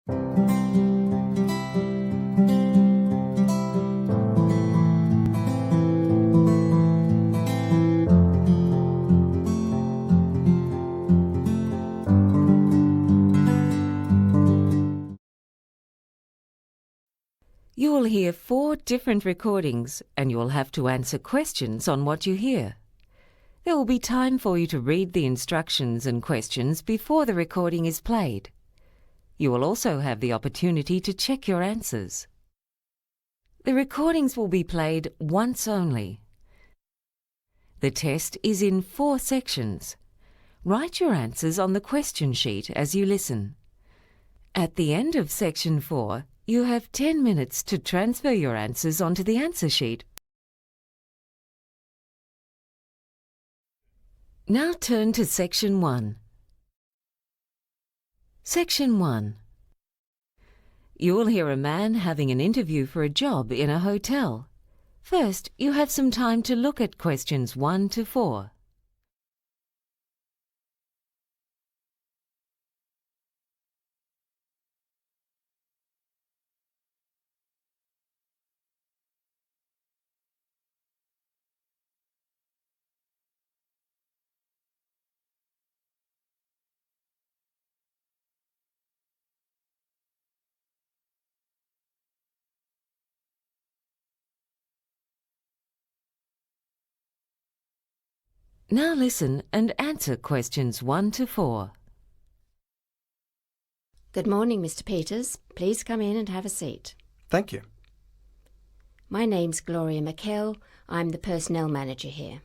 You will hear 4 different recordings and you will have to answer questions on what you hear. There will be time for you to read the instructions and questions before the recording is played. You will also have the opportunity to check your answers. The recordings will be played once only. The test is in 4 sections. Write your answers on the question sheet as you listen. At the end of section 4, you have 10 minutes to transfer your answers onto the answer sheet. Now turn to section 1. Section 1. You will hear a man having an interview for a job in a hotel. First, you have some time to look at questions 1 to 4. Now listen and answer questions 1 to 4. Good morning, Mr. Peters. Please come in and have a seat. Thank you. My name's Gloria McKell. I'm the personnel manager here.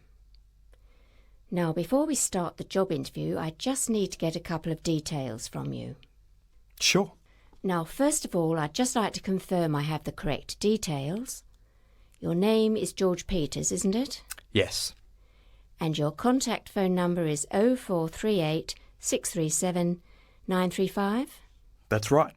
Now, before we start the job interview, I just need to get a couple of details from you. Sure. Now, first of all, I'd just like to confirm I have the correct details. Your name is George Peters, isn't it? Yes. And your contact phone number is 0438 637 935? That's right.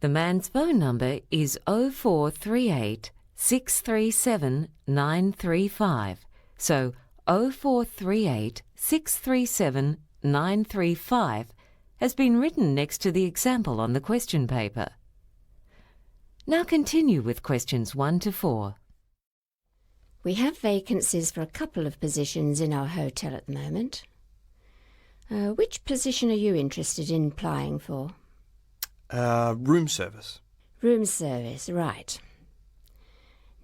The man's phone number is 0438 637 935. So 0438 637 935 has been written next to the example on the question paper. Now continue with questions 1 to 4. We have vacancies for a couple of positions in our hotel at the moment. Which position are you interested in applying for? Room service. Room service, right.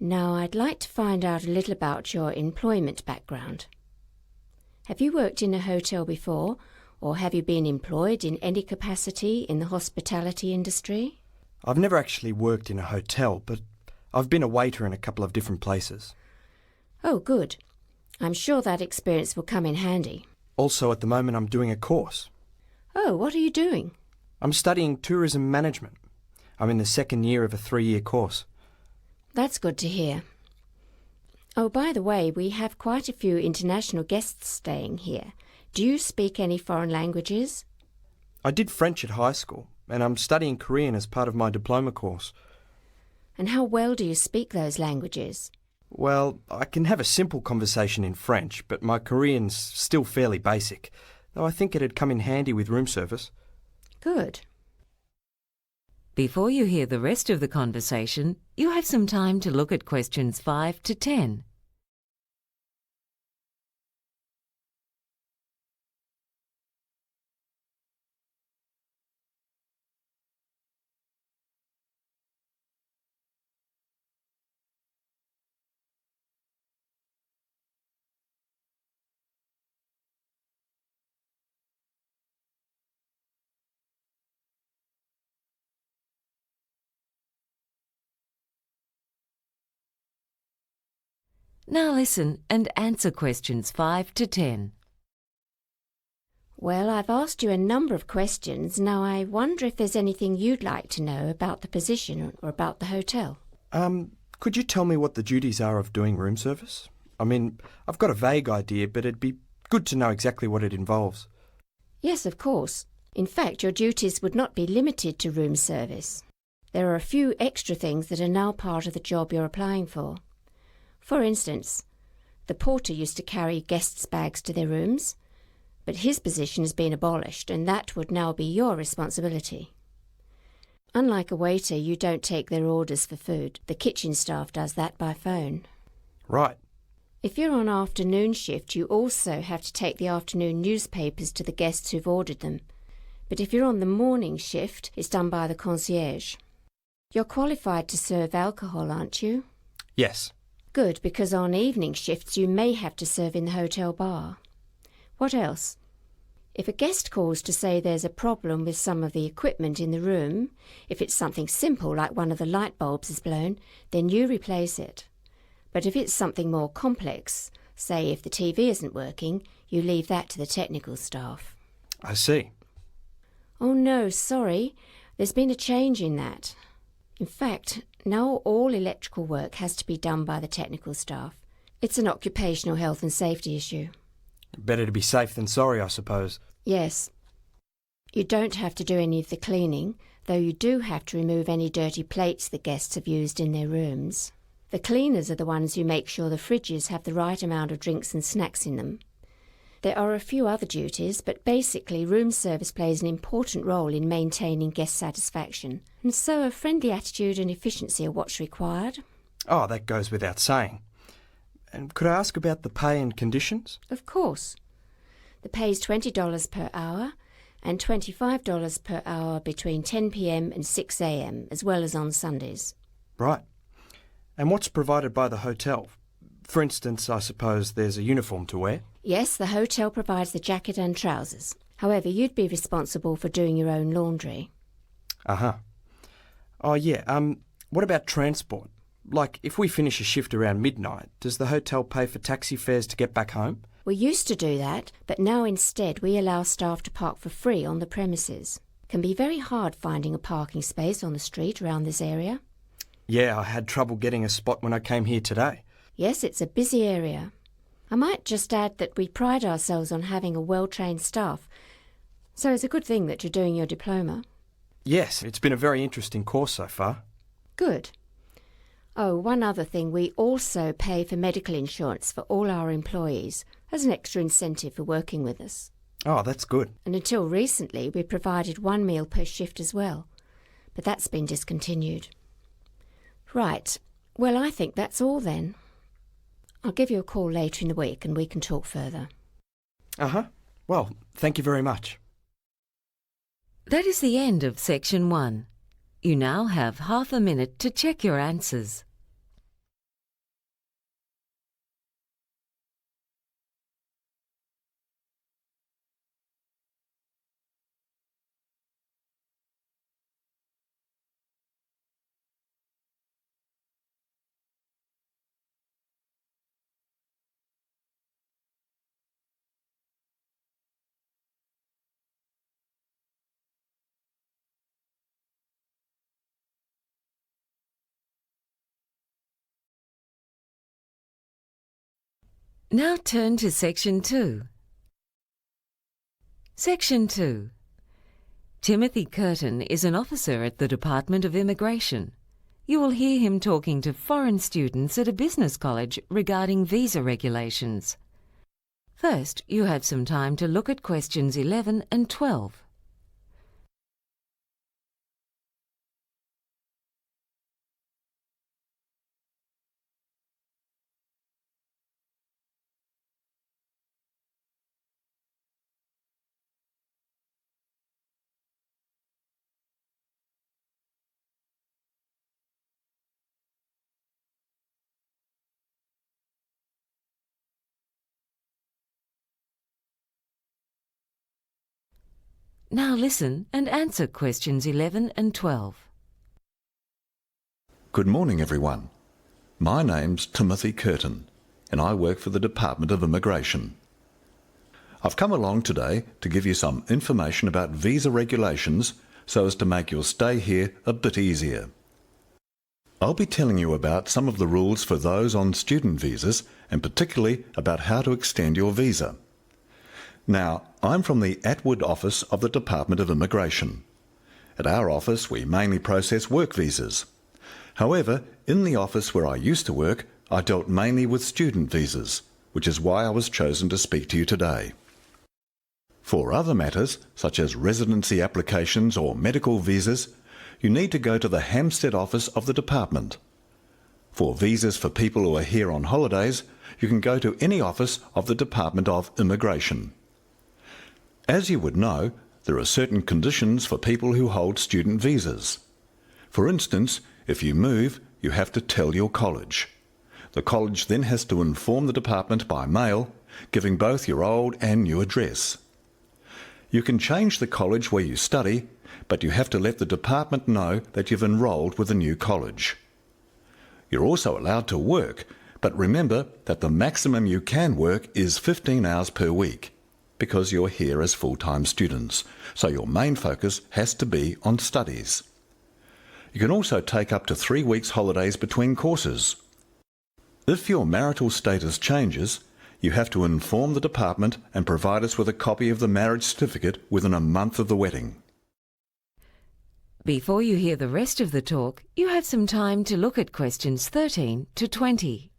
Now, I'd like to find out a little about your employment background. Have you worked in a hotel before, or have you been employed in any capacity in the hospitality industry? I've never actually worked in a hotel, but I've been a waiter in a couple of different places. Oh, good. I'm sure that experience will come in handy. Also, at the moment, I'm doing a course. Oh, what are you doing? I'm studying tourism management. I'm in the 2nd year of a 3-year course. That's good to hear. Oh, by the way, we have quite a few international guests staying here. Do you speak any foreign languages? I did French at high school, and I'm studying Korean as part of my diploma course. And how well do you speak those languages? Well, I can have a simple conversation in French, but my Korean's still fairly basic, though I think it'd come in handy with room service. Good. Before you hear the rest of the conversation, you have some time to look at questions 5 to 10. Now listen and answer questions 5 to 10. Well, I've asked you a number of questions. Now I wonder if there's anything you'd like to know about the position or about the hotel. Could you tell me what the duties are of doing room service? I mean, I've got a vague idea, but it'd be good to know exactly what it involves. Yes, of course. In fact, your duties would not be limited to room service. There are a few extra things that are now part of the job you're applying for. For instance, the porter used to carry guests' bags to their rooms, but his position has been abolished and that would now be your responsibility. Unlike a waiter, you don't take their orders for food. The kitchen staff does that by phone. Right. If you're on afternoon shift, you also have to take the afternoon newspapers to the guests who've ordered them. But if you're on the morning shift, it's done by the concierge. You're qualified to serve alcohol, aren't you? Yes. Good, because on evening shifts you may have to serve in the hotel bar. What else? If a guest calls to say there's a problem with some of the equipment in the room, if it's something simple like one of the light bulbs is blown, then you replace it. But if it's something more complex, say if the TV isn't working, you leave that to the technical staff. I see. Oh no, sorry. There's been a change in that. In fact, now all electrical work has to be done by the technical staff. It's an occupational health and safety issue. Better to be safe than sorry, I suppose. Yes. You don't have to do any of the cleaning, though you do have to remove any dirty plates the guests have used in their rooms. The cleaners are the ones who make sure the fridges have the right amount of drinks and snacks in them. There are a few other duties, but basically room service plays an important role in maintaining guest satisfaction, and so a friendly attitude and efficiency are what's required. Oh, that goes without saying. And could I ask about the pay and conditions? Of course. The pay is $20 per hour and $25 per hour between 10 p.m. and 6 a.m, as well as on Sundays. Right. And what's provided by the hotel? For instance, I suppose there's a uniform to wear? Yes, the hotel provides the jacket and trousers. However, you'd be responsible for doing your own laundry. Uh-huh. Oh, yeah. What about transport? Like, if we finish a shift around midnight, does the hotel pay for taxi fares to get back home? We used to do that, but now instead we allow staff to park for free on the premises. It can be very hard finding a parking space on the street around this area. Yeah, I had trouble getting a spot when I came here today. Yes, it's a busy area. I might just add that we pride ourselves on having a well-trained staff, so it's a good thing that you're doing your diploma. Yes, it's been a very interesting course so far. Good. Oh, one other thing, we also pay for medical insurance for all our employees as an extra incentive for working with us. Oh, that's good. And until recently, we provided one meal per shift as well, but that's been discontinued. Right. Well, I think that's all then. I'll give you a call later in the week and we can talk further. Uh-huh. Well, thank you very much. That is the end of Section 1. You now have half a minute to check your answers. Now turn to Section 2. Section 2. Timothy Curtin is an officer at the Department of Immigration. You will hear him talking to foreign students at a business college regarding visa regulations. First, you have some time to look at questions 11 and 12. Now listen and answer questions 11 and 12. Good morning, everyone. My name's Timothy Curtin, and I work for the Department of Immigration. I've come along today to give you some information about visa regulations so as to make your stay here a bit easier. I'll be telling you about some of the rules for those on student visas and particularly about how to extend your visa. Now, I'm from the Atwood office of the Department of Immigration. At our office, we mainly process work visas. However, in the office where I used to work, I dealt mainly with student visas, which is why I was chosen to speak to you today. For other matters, such as residency applications or medical visas, you need to go to the Hampstead office of the department. For visas for people who are here on holidays, you can go to any office of the Department of Immigration. As you would know, there are certain conditions for people who hold student visas. For instance, if you move, you have to tell your college. The college then has to inform the department by mail, giving both your old and new address. You can change the college where you study, but you have to let the department know that you've enrolled with a new college. You're also allowed to work, but remember that the maximum you can work is 15 hours per week, because you're here as full-time students, so your main focus has to be on studies. You can also take up to 3 weeks holidays between courses. If your marital status changes, you have to inform the department and provide us with a copy of the marriage certificate within a month of the wedding. Before you hear the rest of the talk, you have some time to look at questions 13 to 20.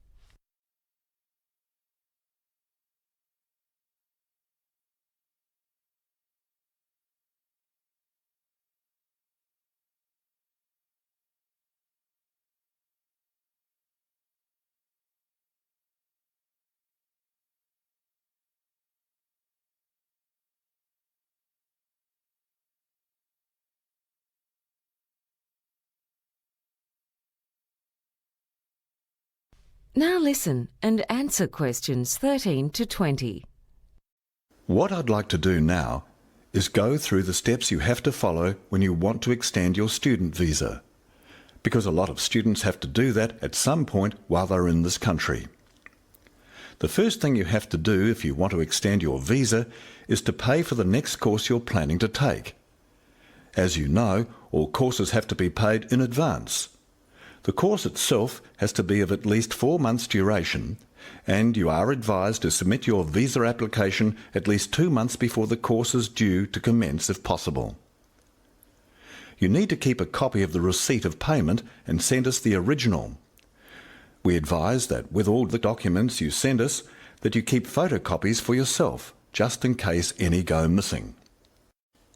Now listen and answer questions 13 to 20. What I'd like to do now is go through the steps you have to follow when you want to extend your student visa, because a lot of students have to do that at some point while they're in this country. The first thing you have to do if you want to extend your visa is to pay for the next course you're planning to take. As you know, all courses have to be paid in advance. The course itself has to be of at least 4 months' duration, and you are advised to submit your visa application at least 2 months before the course is due to commence if possible. You need to keep a copy of the receipt of payment and send us the original. We advise that with all the documents you send us, that you keep photocopies for yourself, just in case any go missing.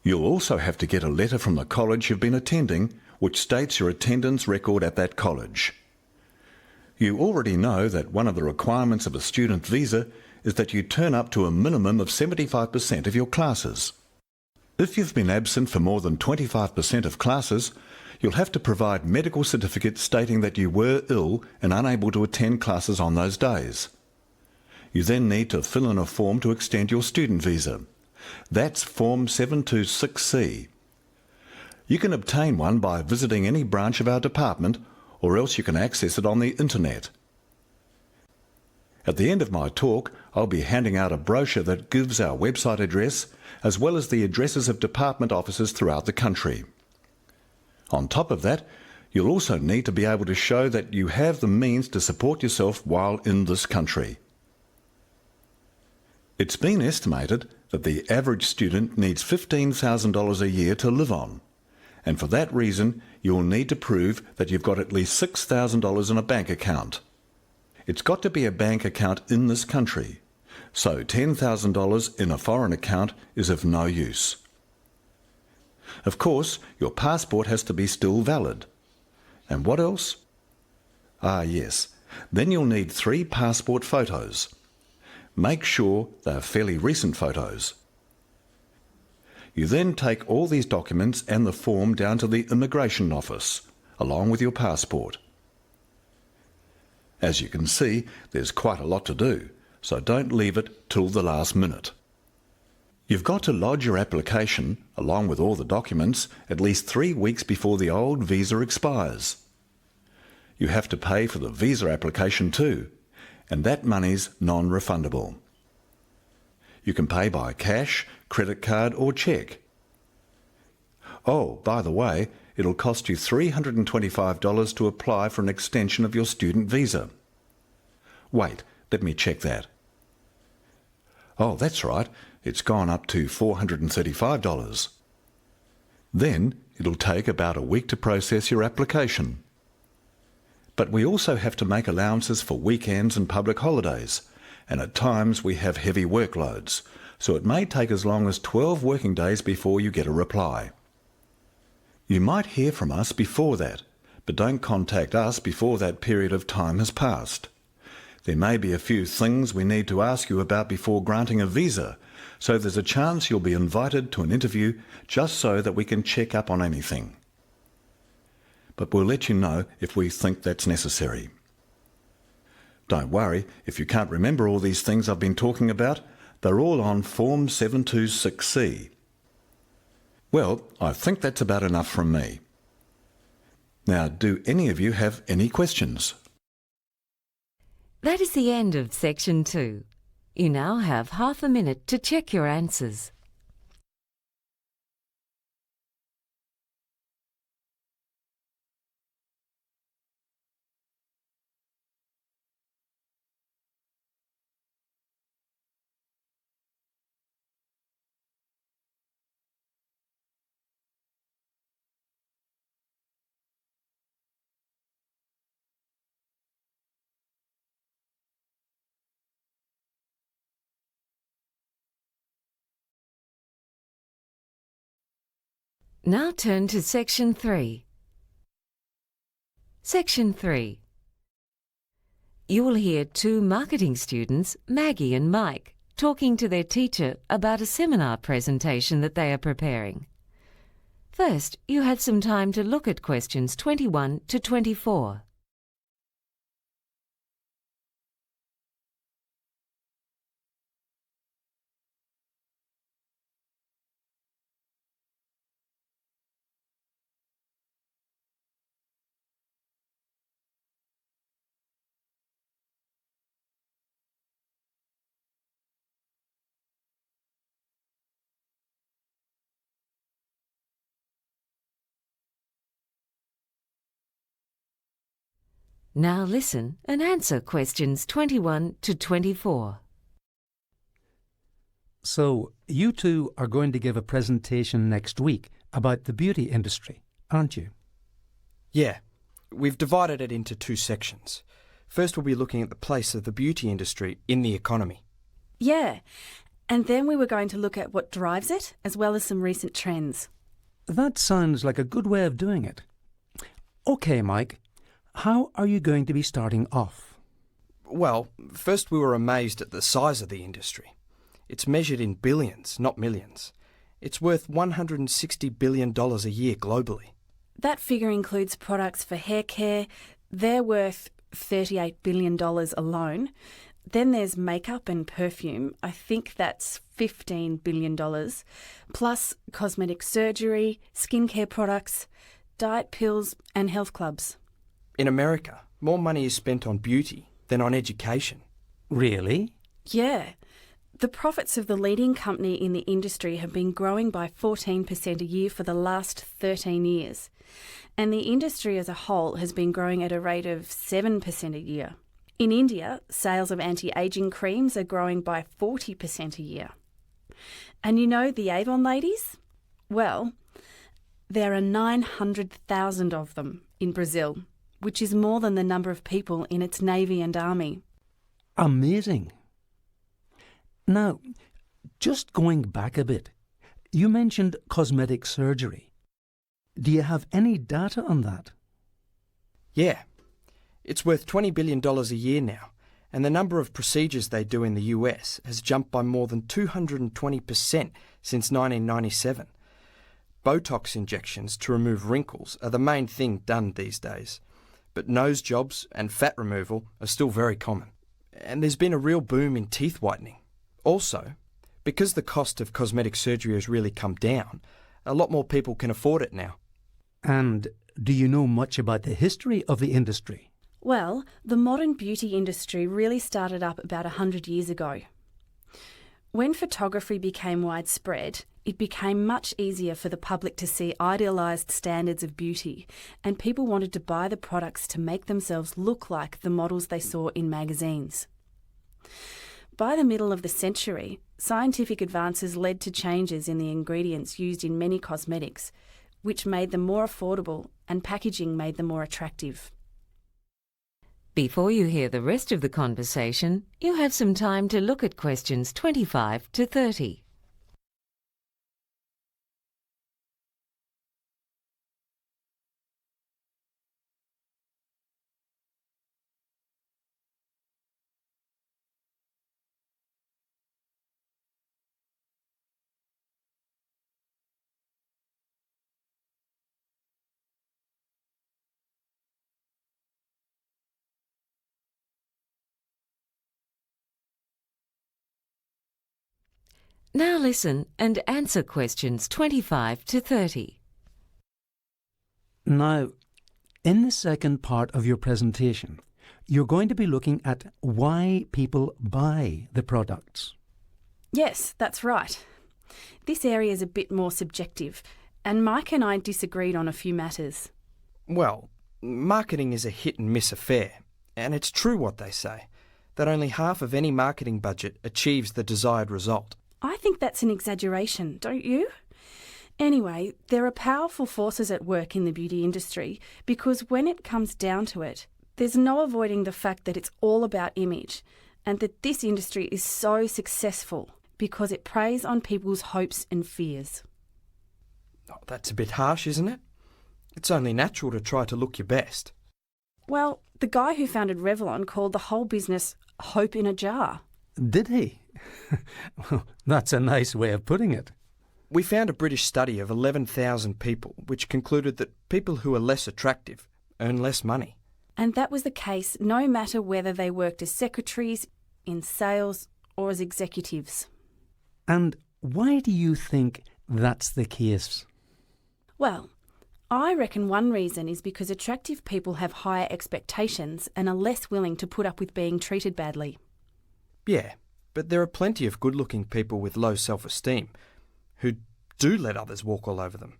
You'll also have to get a letter from the college you've been attending, which states your attendance record at that college. You already know that one of the requirements of a student visa is that you turn up to a minimum of 75% of your classes. If you've been absent for more than 25% of classes, you'll have to provide medical certificates stating that you were ill and unable to attend classes on those days. You then need to fill in a form to extend your student visa. That's Form 726C. You can obtain one by visiting any branch of our department, or else you can access it on the internet. At the end of my talk, I'll be handing out a brochure that gives our website address, as well as the addresses of department offices throughout the country. On top of that, you'll also need to be able to show that you have the means to support yourself while in this country. It's been estimated that the average student needs $15,000 a year to live on. And for that reason, you'll need to prove that you've got at least $6,000 in a bank account. It's got to be a bank account in this country, so $10,000 in a foreign account is of no use. Of course, your passport has to be still valid. And what else? Ah, yes. Then you'll need 3 passport photos. Make sure they are fairly recent photos. You then take all these documents and the form down to the immigration office, along with your passport. As you can see, there's quite a lot to do, so don't leave it till the last minute. You've got to lodge your application, along with all the documents, at least 3 weeks before the old visa expires. You have to pay for the visa application too, and that money's non-refundable. You can pay by cash, credit card or cheque. Oh, by the way, it'll cost you $325 to apply for an extension of your student visa. Wait, let me check that. Oh, that's right, it's gone up to $435. Then it'll take about a week to process your application. But we also have to make allowances for weekends and public holidays, and at times we have heavy workloads, so it may take as long as 12 working days before you get a reply. You might hear from us before that, but don't contact us before that period of time has passed. There may be a few things we need to ask you about before granting a visa, so there's a chance you'll be invited to an interview just so that we can check up on anything. But we'll let you know if we think that's necessary. Don't worry, if you can't remember all these things I've been talking about, they're all on Form 726C. Well, I think that's about enough from me. Now, do any of you have any questions? That is the end of Section 2. You now have half a minute to check your answers. Now turn to Section 3. Section 3. You will hear two marketing students, Maggie and Mike, talking to their teacher about a seminar presentation that they are preparing. First, you had some time to look at questions 21 to 24. Now listen and answer questions 21 to 24. So, you two are going to give a presentation next week about the beauty industry, aren't you? Yeah, we've divided it into two sections. First we'll be looking at the place of the beauty industry in the economy. Yeah, and then we were going to look at what drives it, as well as some recent trends. That sounds like a good way of doing it. OK, Mike, how are you going to be starting off? Well, first we were amazed at the size of the industry. It's measured in billions, not millions. It's worth $160 billion a year globally. That figure includes products for hair care. They're worth $38 billion alone. Then there's makeup and perfume. I think that's $15 billion. Plus cosmetic surgery, skincare products, diet pills and health clubs. In America, more money is spent on beauty than on education. Really? Yeah. The profits of the leading company in the industry have been growing by 14% a year for the last 13 years. And the industry as a whole has been growing at a rate of 7% a year. In India, sales of anti-aging creams are growing by 40% a year. And you know the Avon ladies? Well, there are 900,000 of them in Brazil, which is more than the number of people in its navy and army. Amazing. Now, just going back a bit, you mentioned cosmetic surgery. Do you have any data on that? Yeah. It's worth $20 billion a year now, and the number of procedures they do in the US has jumped by more than 220% since 1997. Botox injections to remove wrinkles are the main thing done these days, but nose jobs and fat removal are still very common. And there's been a real boom in teeth whitening. Also, because the cost of cosmetic surgery has really come down, a lot more people can afford it now. And do you know much about the history of the industry? Well, the modern beauty industry really started up about 100 years ago. When photography became widespread, it became much easier for the public to see idealised standards of beauty, and people wanted to buy the products to make themselves look like the models they saw in magazines. By the middle of the century, scientific advances led to changes in the ingredients used in many cosmetics, which made them more affordable, and packaging made them more attractive. Before you hear the rest of the conversation, you have some time to look at questions 25 to 30. Now listen and answer questions 25 to 30. Now, in the second part of your presentation, you're going to be looking at why people buy the products. Yes, that's right. This area is a bit more subjective, and Mike and I disagreed on a few matters. Well, marketing is a hit and miss affair, and it's true what they say, that only half of any marketing budget achieves the desired result. I think that's an exaggeration, don't you? Anyway, there are powerful forces at work in the beauty industry because when it comes down to it, there's no avoiding the fact that it's all about image and that this industry is so successful because it preys on people's hopes and fears. Oh, that's a bit harsh, isn't it? It's only natural to try to look your best. Well, the guy who founded Revlon called the whole business hope in a jar. Did he? Well, that's a nice way of putting it. We found a British study of 11,000 people which concluded that people who are less attractive earn less money. And that was the case no matter whether they worked as secretaries, in sales, or as executives. And why do you think that's the case? Well, I reckon one reason is because attractive people have higher expectations and are less willing to put up with being treated badly. Yeah, but there are plenty of good-looking people with low self-esteem who do let others walk all over them.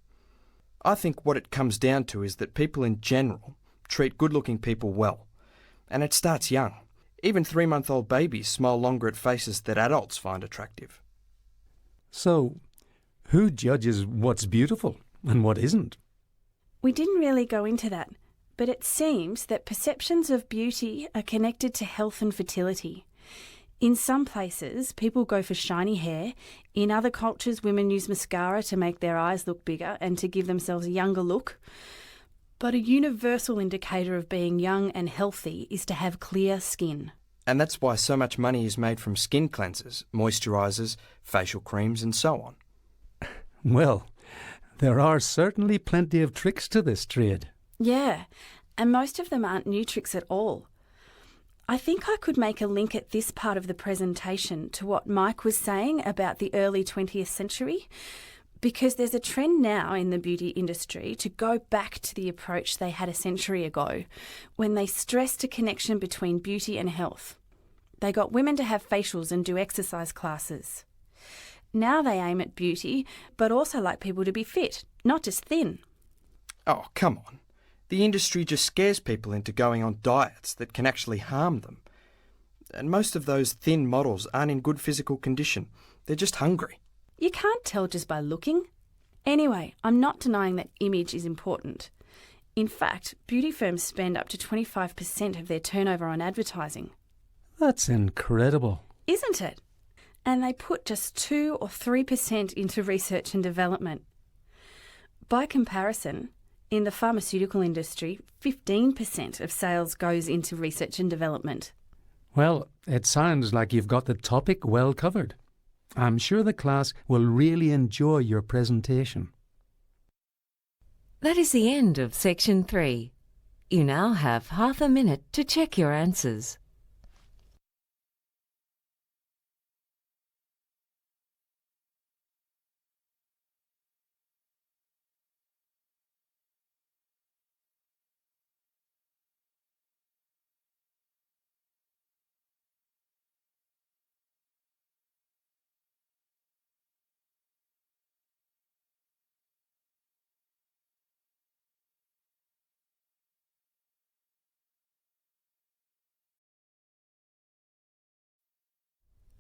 I think what it comes down to is that people in general treat good-looking people well, and it starts young. Even 3-month-old babies smile longer at faces that adults find attractive. So, who judges what's beautiful and what isn't? We didn't really go into that, but it seems that perceptions of beauty are connected to health and fertility. In some places, people go for shiny hair. In other cultures, women use mascara to make their eyes look bigger and to give themselves a younger look. But a universal indicator of being young and healthy is to have clear skin. And that's why so much money is made from skin cleansers, moisturisers, facial creams and so on. Well, there are certainly plenty of tricks to this trade. Yeah, and most of them aren't new tricks at all. I think I could make a link at this part of the presentation to what Mike was saying about the early 20th century, because there's a trend now in the beauty industry to go back to the approach they had a century ago, when they stressed a connection between beauty and health. They got women to have facials and do exercise classes. Now they aim at beauty, but also like people to be fit, not just thin. Oh, come on. The industry just scares people into going on diets that can actually harm them. And most of those thin models aren't in good physical condition. They're just hungry. You can't tell just by looking. Anyway, I'm not denying that image is important. In fact, beauty firms spend up to 25% of their turnover on advertising. That's incredible. Isn't it? And they put just 2 or 3% into research and development. By comparison, in the pharmaceutical industry, 15% of sales goes into research and development. Well, it sounds like you've got the topic well covered. I'm sure the class will really enjoy your presentation. That is the end of Section 3. You now have half a minute to check your answers.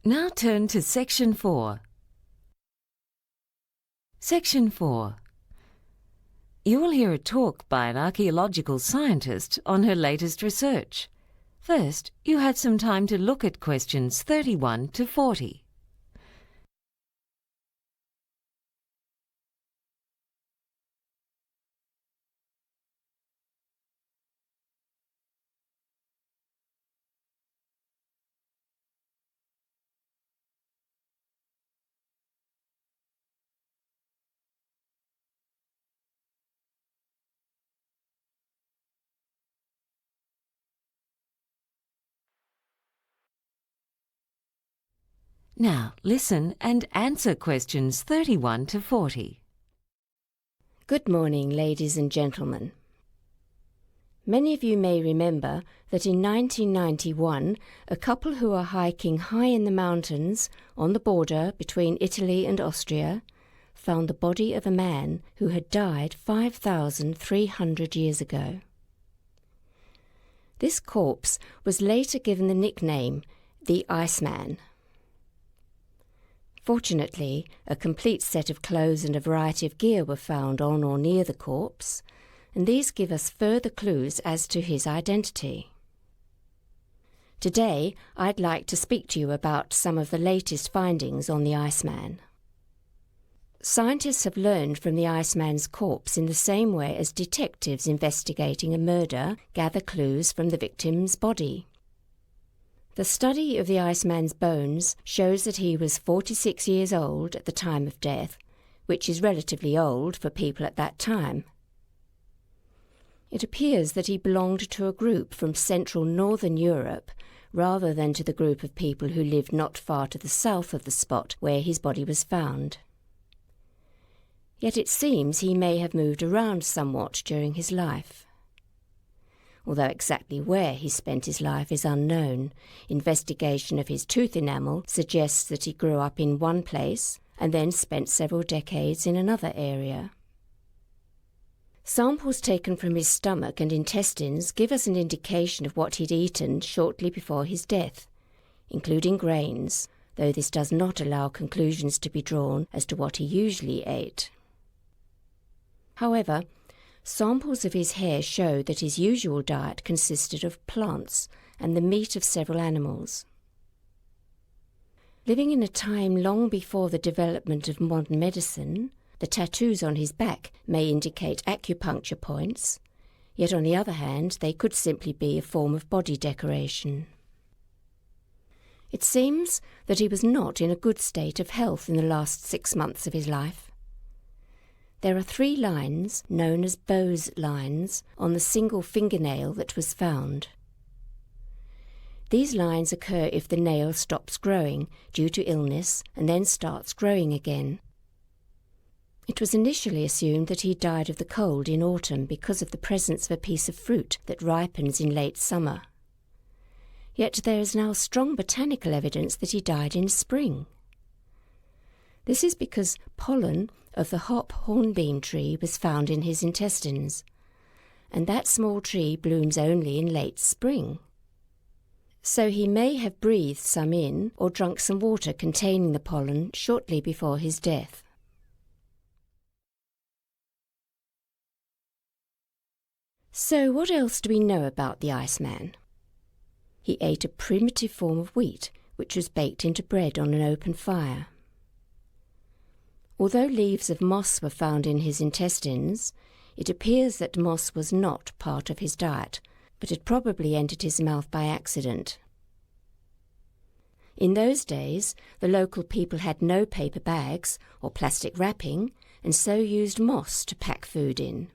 Now turn to Section 4. Section 4. You will hear a talk by an archaeological scientist on her latest research. First, you have some time to look at questions 31 to 40. Now listen and answer questions 31 to 40. Good morning, ladies and gentlemen. Many of you may remember that in 1991, a couple who were hiking high in the mountains on the border between Italy and Austria found the body of a man who had died 5,300 years ago. This corpse was later given the nickname the Iceman. Fortunately, a complete set of clothes and a variety of gear were found on or near the corpse, and these give us further clues as to his identity. Today, I'd like to speak to you about some of the latest findings on the Iceman. Scientists have learned from the Iceman's corpse in the same way as detectives investigating a murder gather clues from the victim's body. The study of the Iceman's bones shows that he was 46 years old at the time of death, which is relatively old for people at that time. It appears that he belonged to a group from central northern Europe rather than to the group of people who lived not far to the south of the spot where his body was found. Yet it seems he may have moved around somewhat during his life. Although exactly where he spent his life is unknown, investigation of his tooth enamel suggests that he grew up in one place and then spent several decades in another area. Samples taken from his stomach and intestines give us an indication of what he'd eaten shortly before his death, including grains, though this does not allow conclusions to be drawn as to what he usually ate. However, samples of his hair show that his usual diet consisted of plants and the meat of several animals. Living in a time long before the development of modern medicine, the tattoos on his back may indicate acupuncture points, yet on the other hand they could simply be a form of body decoration. It seems that he was not in a good state of health in the last 6 months of his life. There are 3 lines, known as Bowes lines, on the single fingernail that was found. These lines occur if the nail stops growing due to illness and then starts growing again. It was initially assumed that he died of the cold in autumn because of the presence of a piece of fruit that ripens in late summer. Yet there is now strong botanical evidence that he died in spring. This is because pollen of the hop hornbeam tree was found in his intestines, and that small tree blooms only in late spring. So he may have breathed some in or drunk some water containing the pollen shortly before his death. So what else do we know about the Iceman? He ate a primitive form of wheat which was baked into bread on an open fire. Although leaves of moss were found in his intestines, it appears that moss was not part of his diet, but had probably entered his mouth by accident. In those days, the local people had no paper bags or plastic wrapping, and so used moss to pack food in.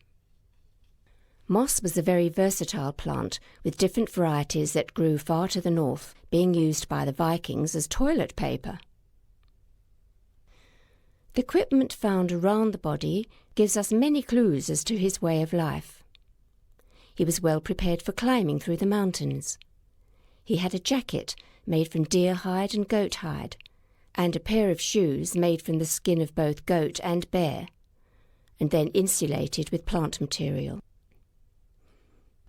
Moss was a very versatile plant, with different varieties that grew far to the north, being used by the Vikings as toilet paper. The equipment found around the body gives us many clues as to his way of life. He was well prepared for climbing through the mountains. He had a jacket made from deer hide and goat hide, and a pair of shoes made from the skin of both goat and bear, and then insulated with plant material.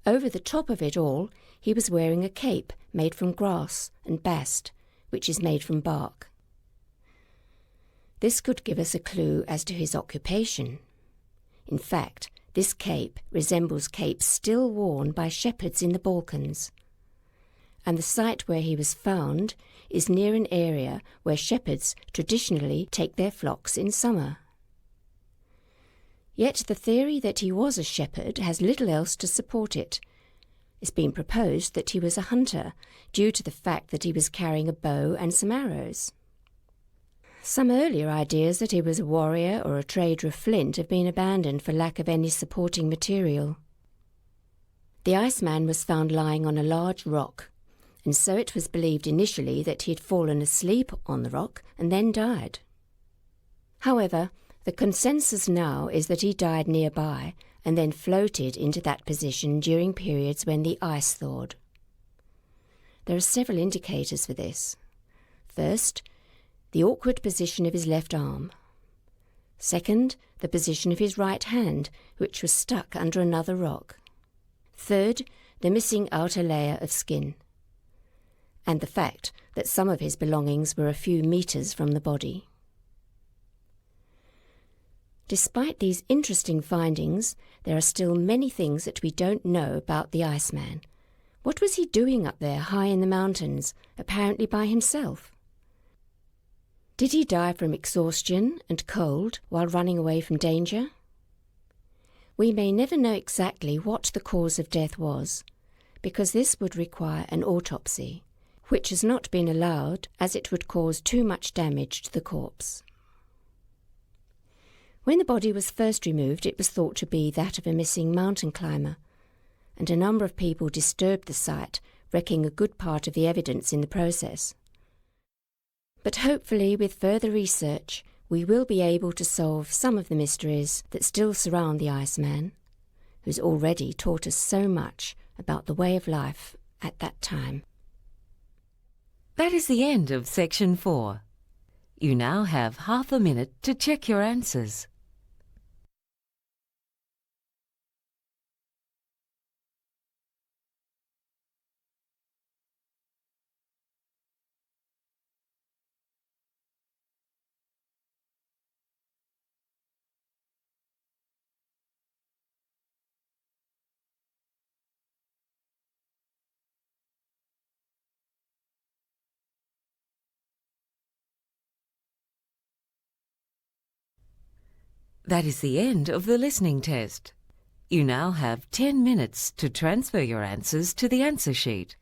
Over the top of it all, he was wearing a cape made from grass and bast, which is made from bark. This could give us a clue as to his occupation. In fact, this cape resembles capes still worn by shepherds in the Balkans, and the site where he was found is near an area where shepherds traditionally take their flocks in summer. Yet the theory that he was a shepherd has little else to support it. It's been proposed that he was a hunter, due to the fact that he was carrying a bow and some arrows. Some earlier ideas that he was a warrior or a trader of flint have been abandoned for lack of any supporting material. The Iceman was found lying on a large rock, and so it was believed initially that he had fallen asleep on the rock and then died. However, the consensus now is that he died nearby and then floated into that position during periods when the ice thawed. There are several indicators for this. First, the awkward position of his left arm. Second, the position of his right hand, which was stuck under another rock. Third, the missing outer layer of skin. And the fact that some of his belongings were a few metres from the body. Despite these interesting findings, there are still many things that we don't know about the Iceman. What was he doing up there high in the mountains, apparently by himself? Did he die from exhaustion and cold while running away from danger? We may never know exactly what the cause of death was, because this would require an autopsy, which has not been allowed as it would cause too much damage to the corpse. When the body was first removed, it was thought to be that of a missing mountain climber, and a number of people disturbed the site, wrecking a good part of the evidence in the process. But hopefully, with further research, we will be able to solve some of the mysteries that still surround the Iceman, who's already taught us so much about the way of life at that time. That is the end of Section 4. You now have half a minute to check your answers. That is the end of the listening test. You now have 10 minutes to transfer your answers to the answer sheet.